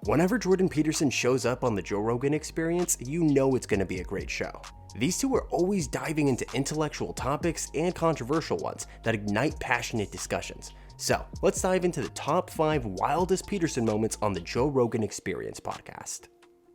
Whenever Jordan Peterson shows up on the Joe Rogan Experience, you know it's going to be a great show. These two are always diving into intellectual topics and controversial ones that ignite passionate discussions. So let's dive into the top 5 wildest Peterson moments on the Joe Rogan Experience podcast.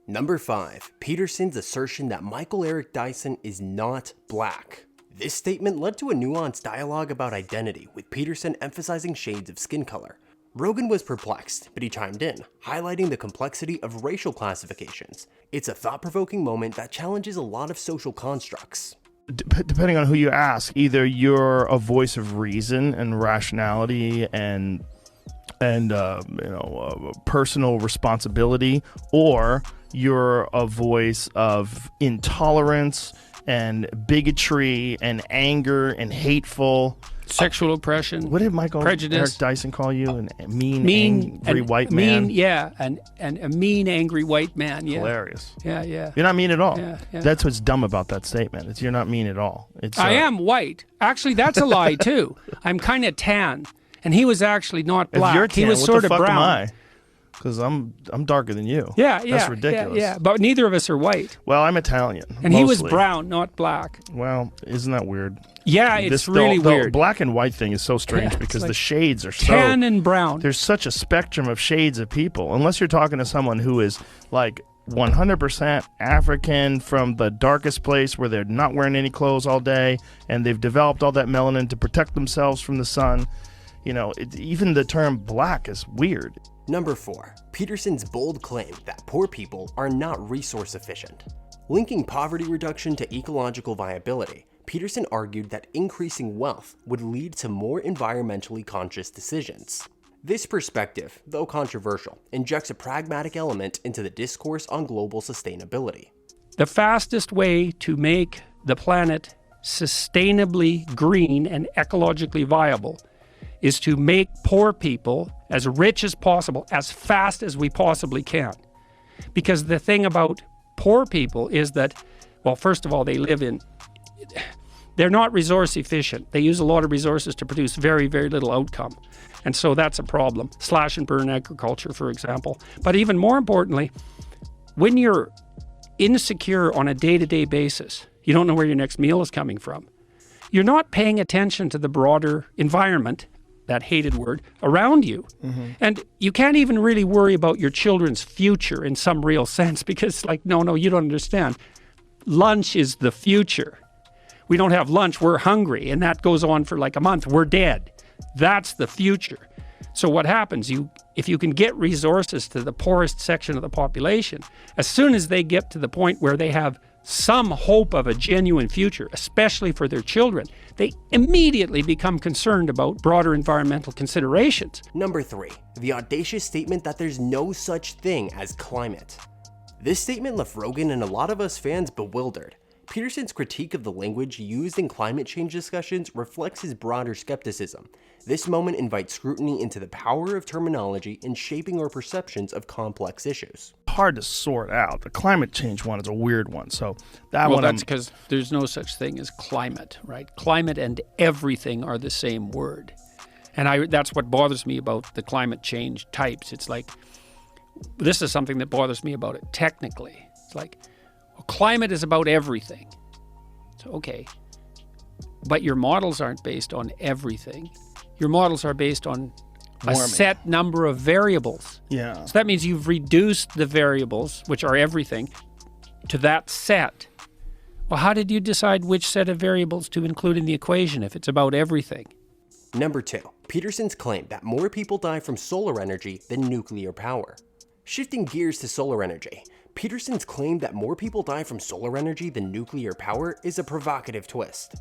Number 5, Peterson's assertion that Michael Eric Dyson is not black. This statement led to a nuanced dialogue about identity, with Peterson emphasizing shades of skin color. Rogan was perplexed, but he chimed in, highlighting the complexity of racial classifications. It's a thought-provoking moment that challenges a lot of social constructs. Depending on who you ask, either you're a voice of reason and rationality and personal responsibility, or you're a voice of intolerance and bigotry and anger and hateful sexual oppression. What did Michael Eric Dyson call you? A mean angry white man? And a mean, angry white man. Yeah. Hilarious. Yeah. You're not mean at all. Yeah. That's what's dumb about that statement. It's you're not mean at all. I am white. Actually, that's a lie, too. I'm kind of tan. And he was actually not black. If you're tan, he was what sort the of fuck brown. Am I? Because I'm darker than you. Yeah. That's ridiculous. Yeah. But neither of us are white. Well, I'm Italian. And mostly. He was brown, not black. Well, isn't that weird? Yeah, it's really weird. The black and white thing is so strange because like the shades are so... tan and brown. There's such a spectrum of shades of people. Unless you're talking to someone who is like 100% African from the darkest place where they're not wearing any clothes all day and they've developed all that melanin to protect themselves from the sun. You know, even the term black is weird. Number 4, Peterson's bold claim that poor people are not resource efficient. Linking poverty reduction to ecological viability, Peterson argued that increasing wealth would lead to more environmentally conscious decisions. This perspective, though controversial, injects a pragmatic element into the discourse on global sustainability. The fastest way to make the planet sustainably green and ecologically viable is to make poor people as rich as possible, as fast as we possibly can. Because the thing about poor people is that, well, first of all, they're not resource efficient. They use a lot of resources to produce very, very little outcome. And so that's a problem. Slash and burn agriculture, for example. But even more importantly, when you're insecure on a day-to-day basis, you don't know where your next meal is coming from. You're not paying attention to the broader environment, that hated word, around you. Mm-hmm. And you can't even really worry about your children's future in some real sense because, no, you don't understand. Lunch is the future. We don't have lunch, we're hungry, and that goes on for a month. We're dead. That's the future. So what happens, if you can get resources to the poorest section of the population, as soon as they get to the point where they have some hope of a genuine future, especially for their children, they immediately become concerned about broader environmental considerations. Number 3, the audacious statement that there's no such thing as climate. This statement left Rogan and a lot of us fans bewildered. Peterson's critique of the language used in climate change discussions reflects his broader skepticism. This moment invites scrutiny into the power of terminology in shaping our perceptions of complex issues. Hard to sort out. The climate change one is a weird one. So that's because there's no such thing as climate, right? Climate and everything are the same word. And that's what bothers me about the climate change types. It's like, this is something that bothers me about it technically. It's like, climate is about everything. So, okay. But your models aren't based on everything. Your models are based on a set number of variables. Yeah. So that means you've reduced the variables, which are everything, to that set. Well, how did you decide which set of variables to include in the equation if it's about everything? Number 2, Peterson's claim that more people die from solar energy than nuclear power. Shifting gears to solar energy, Peterson's claim that more people die from solar energy than nuclear power is a provocative twist.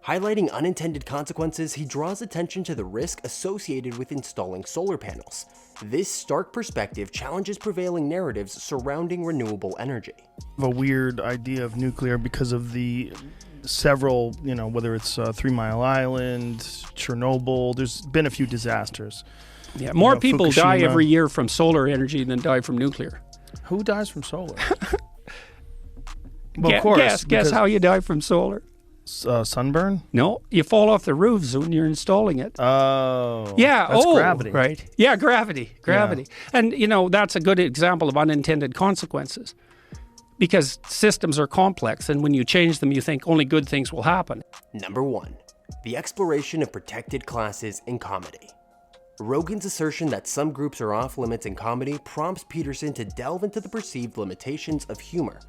Highlighting unintended consequences, he draws attention to the risk associated with installing solar panels. This stark perspective challenges prevailing narratives surrounding renewable energy. A weird idea of nuclear because of the several, whether it's 3 Mile Island, Chernobyl, there's been a few disasters. Yeah, more people Fukushima. die every year from solar energy than die from nuclear. Who dies from solar? Well, of course. Guess how you die from solar. Sunburn? No, you fall off the roofs when you're installing it. Oh. Yeah. That's gravity. Right. Yeah, gravity. And, that's a good example of unintended consequences because systems are complex. And when you change them, you think only good things will happen. Number 1. The exploration of protected classes in comedy. Rogan's assertion that some groups are off limits in comedy prompts Peterson to delve into the perceived limitations of humor.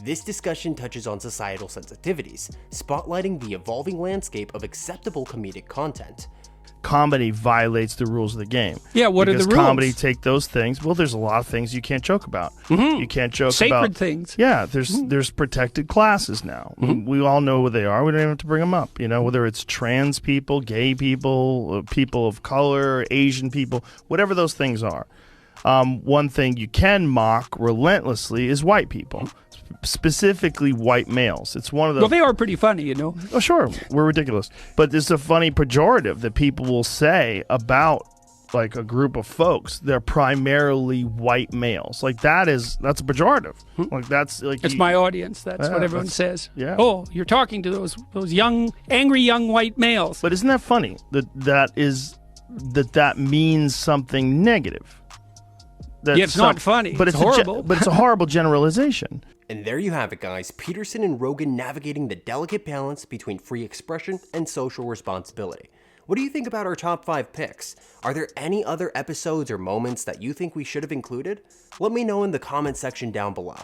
This discussion touches on societal sensitivities, spotlighting the evolving landscape of acceptable comedic content. Comedy violates the rules of the game. Yeah, what are the rules? Because comedy take those things. Well, there's a lot of things you can't joke about. You can't joke Sacred about things. Yeah, there's protected classes now. We all know what they are. We don't even have to bring them up. Whether it's trans people, gay people, people of color, Asian people, whatever those things are. One thing you can mock relentlessly is white people. Specifically white males. It's one of the... Well, they are pretty funny, Oh, sure. We're ridiculous. But it's a funny pejorative that people will say about like a group of folks. They're primarily white males. Like that's a pejorative. Like that's like... It's my audience. That's what everyone says. Yeah. Oh, you're talking to those young, angry young white males. But isn't that funny? That means something negative. It's not funny. But it's horrible. But it's a horrible generalization. And there you have it, guys. Peterson and Rogan navigating the delicate balance between free expression and social responsibility. What do you think about our top 5 picks? Are there any other episodes or moments that you think we should have included? Let me know in the comment section down below.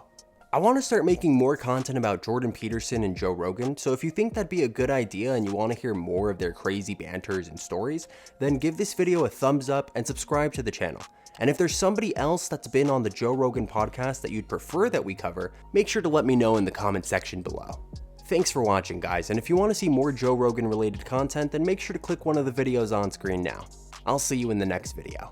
I want to start making more content about Jordan Peterson and Joe Rogan, so if you think that'd be a good idea and you want to hear more of their crazy banters and stories, then give this video a thumbs up and subscribe to the channel. And if there's somebody else that's been on the Joe Rogan podcast that you'd prefer that we cover, make sure to let me know in the comment section below. Thanks for watching, guys, and if you want to see more Joe Rogan related content, then make sure to click one of the videos on screen now. I'll see you in the next video.